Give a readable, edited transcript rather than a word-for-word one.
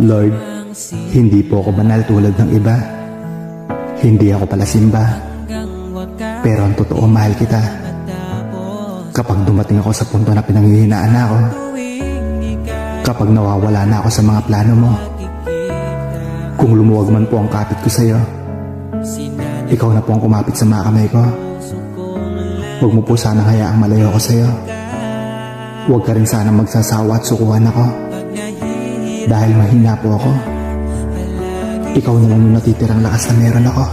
Lord, hindi po ako banal tulad ng iba. Hindi ako pala simba. Pero ang totoo, mahal kita. Kapag dumating ako sa punto na pinanghihinaan ako, kapag nawawala na ako sa mga plano mo, kung lumuwag man po ang kapit ko sa'yo, ikaw na po ang kumapit sa mga kamay ko. Huwag mo po sanang hayaang malayo ako sa'yo. Huwag ka rin sanang magsasawa at sukuhan ako. Dahil mahina po ako, ikaw naman yung natitirang lakas na meron ako.